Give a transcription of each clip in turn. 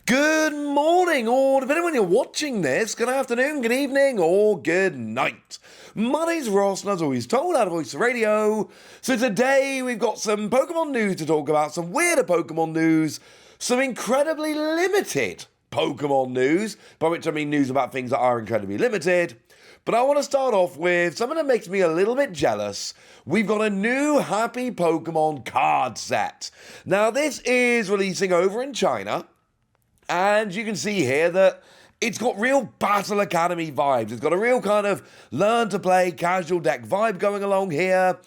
Good morning, or depending on when you're watching this, good afternoon, good evening, or good night. My name's Ross, and as always told, out of Voice Radio. So today we've got some Pokemon news to talk about, some weirder Pokemon news, some incredibly limited Pokemon news, by which I mean news about things that are incredibly limited. But I want to start off with something that makes me a little bit jealous. We've got a new Happy Pokemon card set. Now, this is releasing over in China. And you can see here that it's got real Battle Academy vibes. It's got a real kind of learn to play casual deck vibe going along here.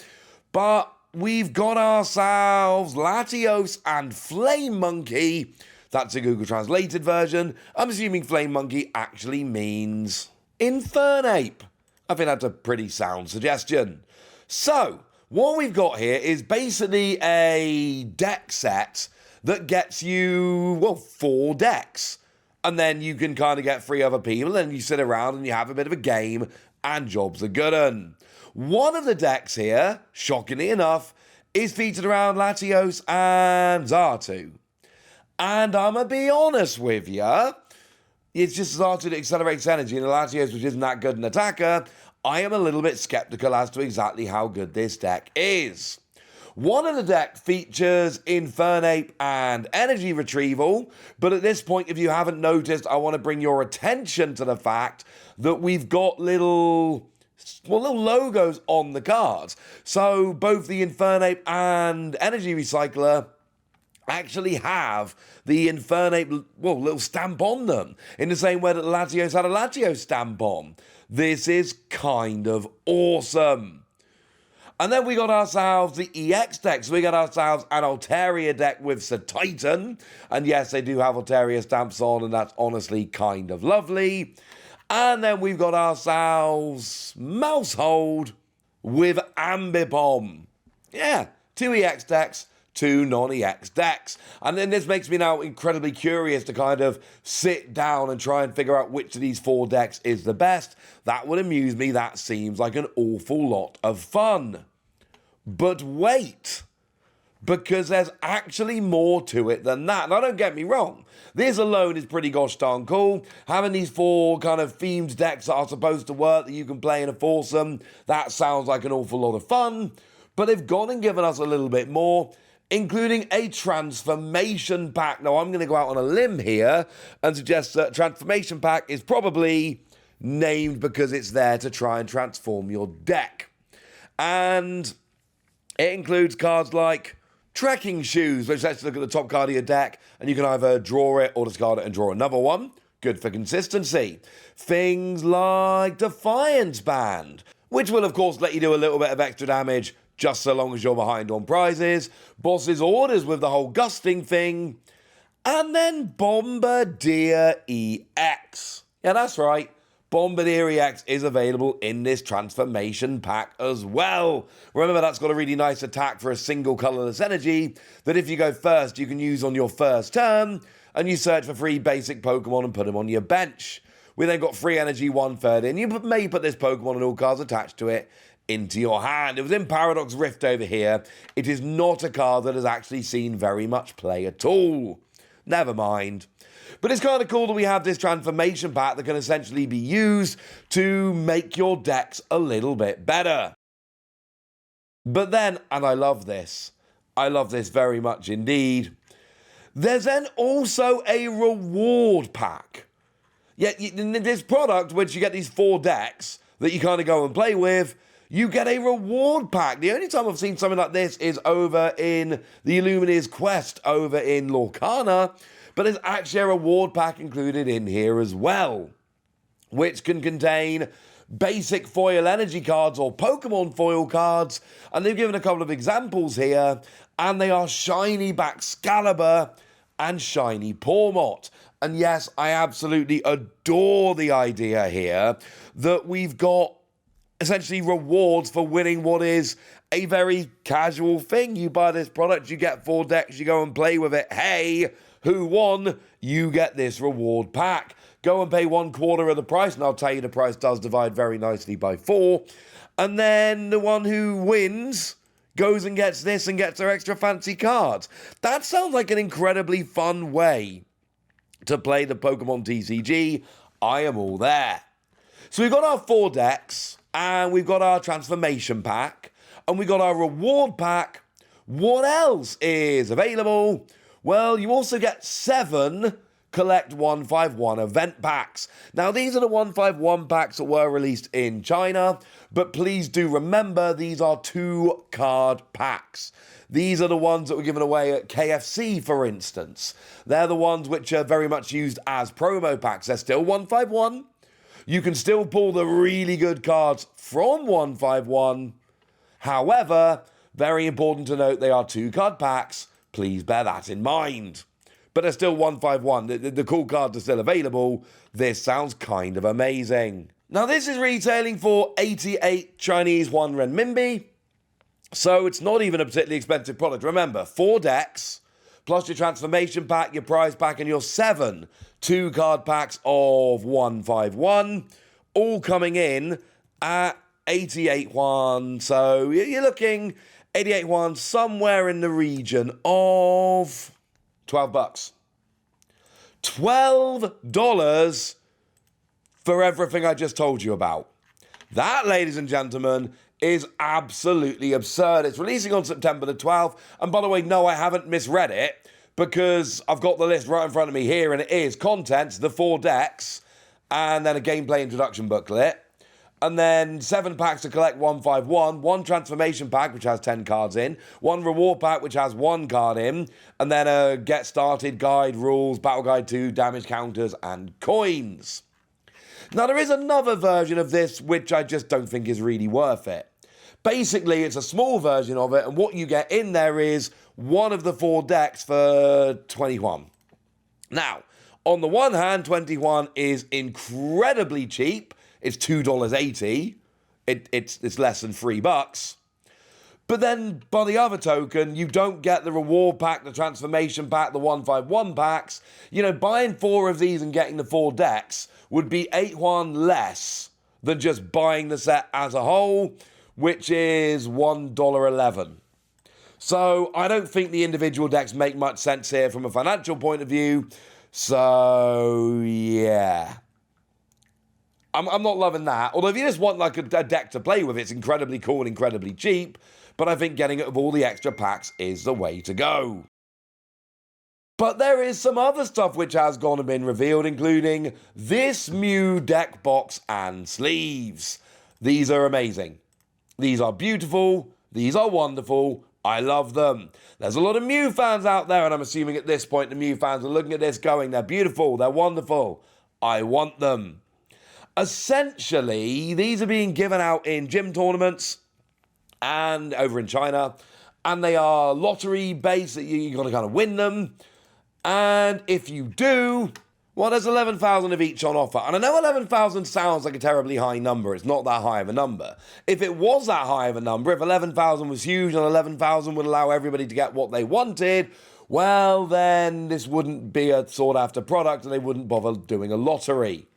But we've got ourselves Latios and Flame Monkey. That's a Google translated version. I'm assuming Flame Monkey actually means Infernape. I think that's a pretty sound suggestion. So, what we've got here is basically a deck set that gets you, well, 4 decks. And then you can kind of get 3 other people, and you sit around and you have a bit of a game, and jobs are good 'un. One of the decks here, shockingly enough, is featured around Latios and Xatu. And I'm going to be honest with you, it's just Xatu that accelerates energy, and Latios, which isn't that good an attacker, I am a little bit skeptical as to exactly how good this deck is. One of the deck features Infernape and Energy Retrieval, but at this point, if you haven't noticed, I want to bring your attention to the fact that we've got little logos on the cards. So both the Infernape and Energy Recycler actually have the Infernape, little stamp on them, in the same way that Latios had a Latios stamp on. This is kind of awesome. And then we got ourselves the EX deck. So we got ourselves an Altaria deck with Titan. And yes, they do have Altaria stamps on, and that's honestly kind of lovely. And then we've got ourselves Mousehold with Ambipom. Yeah, 2 EX decks, 2 non-EX decks. And then this makes me now incredibly curious to kind of sit down and try and figure out which of these 4 decks is the best. That would amuse me. That seems like an awful lot of fun. But wait, because there's actually more to it than that. Now, don't get me wrong. This alone is pretty gosh darn cool. Having these 4 kind of themed decks that are supposed to work that you can play in a foursome, that sounds like an awful lot of fun. But they've gone and given us a little bit more, including a transformation pack. Now, I'm going to go out on a limb here and suggest that transformation pack is probably named because it's there to try and transform your deck. And it includes cards like Trekking Shoes, which lets you look at the top card of your deck, and you can either draw it or discard it and draw another one. Good for consistency. Things like Defiance Band, which will, of course, let you do a little bit of extra damage just so long as you're behind on prizes. Boss's Orders with the whole gusting thing. And then Bombardier EX. Yeah, that's right. Bombardier EX is available in this transformation pack as well. Remember, that's got a really nice attack for a single colorless energy that if you go first, you can use on your first turn, and you search for 3 basic Pokemon and put them on your bench. We then got free energy 1/3 in. You may put this Pokemon and all cards attached to it into your hand. It was in Paradox Rift over here. It is not a card that has actually seen very much play at all. Never mind. But it's kind of cool that we have this transformation pack that can essentially be used to make your decks a little bit better. But then, and I love this very much indeed, there's then also a reward pack. Yeah, in this product, which you get these 4 decks that you kind of go and play with, you get a reward pack. The only time I've seen something like this is over in the Illumineer's Quest over in Lorcana, but there's actually a reward pack included in here as well, which can contain basic foil energy cards or Pokemon foil cards, and they've given a couple of examples here, and they are Shiny Baxcalibur and Shiny Pawmot. And yes, I absolutely adore the idea here that we've got essentially rewards for winning what is a very casual thing. You buy this product, you get 4 decks, you go and play with it. Hey, who won? You get this reward pack. Go and pay 1/4 of the price, and I'll tell you the price does divide very nicely by 4. And then the one who wins goes and gets this and gets their extra fancy cards. That sounds like an incredibly fun way to play the Pokemon TCG, I am all there. So we've got our 4 decks, and we've got our transformation pack, and we've got our reward pack. What else is available? Well, you also get 7 Collect 151 event packs. Now, these are the 151 packs that were released in China, but please do remember these are 2-card packs. These are the ones that were given away at KFC, for instance. They're the ones which are very much used as promo packs. They're still 151. You can still pull the really good cards from 151. However, very important to note, they are 2-card packs. Please bear that in mind. But they're still 151. The cool cards are still available. This sounds kind of amazing. Now, this is retailing for 88 Chinese 1 renminbi. So it's not even a particularly expensive product. Remember, 4 decks, plus your transformation pack, your prize pack, and your 7 2-card packs of 151, all coming in at 88 yuan. So you're looking 88 yuan, somewhere in the region of $12. $12 for everything I just told you about. That, ladies and gentlemen, is absolutely absurd. It's releasing on September the 12th. And by the way, no, I haven't misread it, because I've got the list right in front of me here, and it is contents, the 4 decks, and then a gameplay introduction booklet. And then 7 packs to collect 151, 1 transformation pack, which has 10 cards in, 1 reward pack, which has 1 card in, and then a get started guide, rules, battle guide 2, damage counters, and coins. Now, there is another version of this, which I just don't think is really worth it. Basically, it's a small version of it, and what you get in there is one of the 4 decks for 21. Now, on the one hand, 21 is incredibly cheap. It's $2.80. It's less than $3. But then, by the other token, you don't get the reward pack, the transformation pack, the 151 packs. You know, buying 4 of these and getting the 4 decks would be 8 yuan less than just buying the set as a whole, which is $1.11. So I don't think the individual decks make much sense here from a financial point of view. So, yeah. I'm not loving that. Although if you just want like a deck to play with, it's incredibly cool and incredibly cheap. But I think getting it with all the extra packs is the way to go. But there is some other stuff which has gone and been revealed, including this Mew deck box and sleeves. These are amazing. These are beautiful. These are wonderful. I love them. There's a lot of Mew fans out there, and I'm assuming at this point the Mew fans are looking at this going, they're beautiful, they're wonderful. I want them. Essentially, these are being given out in gym tournaments and over in China, and they are lottery based, that you've got to kind of win them. And if you do, well, there's 11,000 of each on offer. And I know 11,000 sounds like a terribly high number. It's not that high of a number. If it was that high of a number, if 11,000 was huge and 11,000 would allow everybody to get what they wanted, well, then this wouldn't be a sought-after product and they wouldn't bother doing a lottery.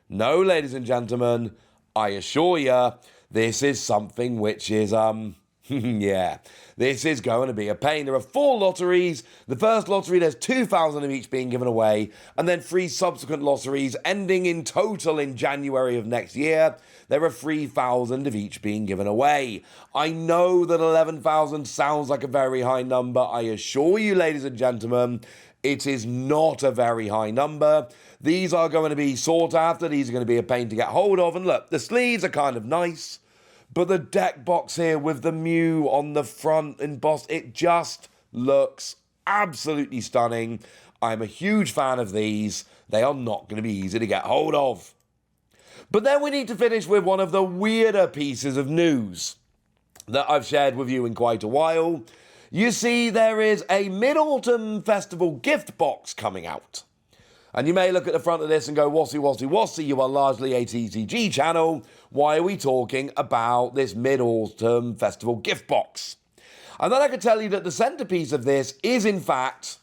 No, ladies and gentlemen, I assure you, this is something which is, yeah, this is going to be a pain. There are 4 lotteries. The first lottery, there's 2,000 of each being given away, and then 3 subsequent lotteries ending in total in January of next year. There are 3,000 of each being given away. I know that 11,000 sounds like a very high number. I assure you, ladies and gentlemen, it is not a very high number. These are going to be sought after. These are going to be a pain to get hold of. And look, the sleeves are kind of nice. But the deck box here with the Mew on the front embossed, it just looks absolutely stunning. I'm a huge fan of these. They are not going to be easy to get hold of. But then we need to finish with one of the weirder pieces of news that I've shared with you in quite a while. You see, there is a Mid-Autumn Festival gift box coming out. And you may look at the front of this and go, Wassy, you are largely a TCG channel. Why are we talking about this Mid-Autumn Festival gift box? And then I can tell you that the centerpiece of this is, in fact,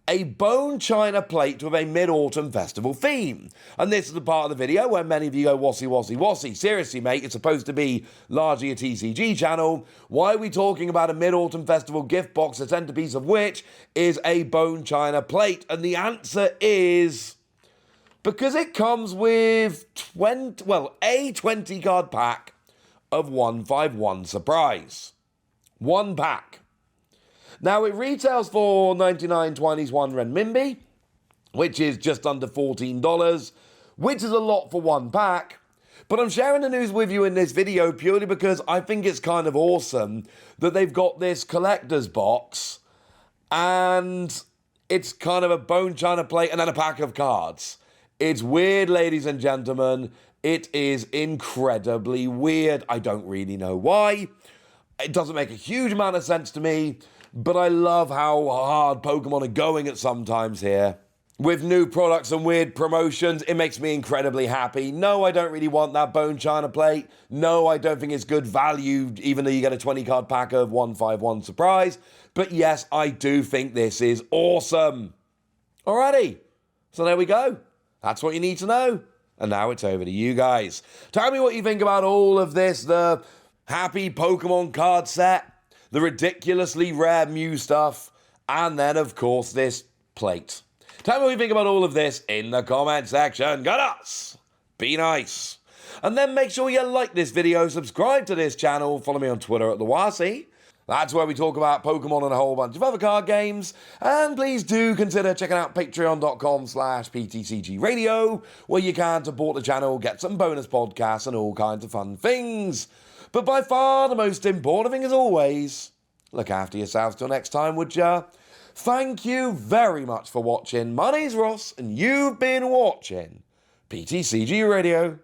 a bone china plate with a Mid-Autumn Festival theme. And this is the part of the video where many of you go, wassy, wassy, wassy. Seriously, mate, it's supposed to be largely a TCG channel. Why are we talking about a Mid-Autumn Festival gift box, the centerpiece of which is a bone china plate? And the answer is because it comes with a 20 card pack of 151 Surprise. One pack. Now, it retails for 99.21 renminbi, which is just under $14, which is a lot for one pack. But I'm sharing the news with you in this video purely because I think it's kind of awesome that they've got this collector's box and it's kind of a bone china plate and then a pack of cards. It's weird, ladies and gentlemen. It is incredibly weird. I don't really know why. It doesn't make a huge amount of sense to me. But I love how hard Pokemon are going at sometimes here. With new products and weird promotions, it makes me incredibly happy. No, I don't really want that bone china plate. No, I don't think it's good value, even though you get a 20 card pack of 151 Surprise. But yes, I do think this is awesome. Alrighty, so there we go. That's what you need to know. And now it's over to you guys. Tell me what you think about all of this, the happy Pokemon card set, the ridiculously rare Mew stuff, and then, of course, this plate. Tell me what you think about all of this in the comment section. Got us! Be nice. And then make sure you like this video, subscribe to this channel, follow me on Twitter at @TheWasi. That's where we talk about Pokemon and a whole bunch of other card games. And please do consider checking out patreon.com/PTCGradio, where you can support the channel, get some bonus podcasts and all kinds of fun things. But by far the most important thing, as always, look after yourselves till next time, would ya? Thank you very much for watching. My name's Ross, and you've been watching PTCG Radio.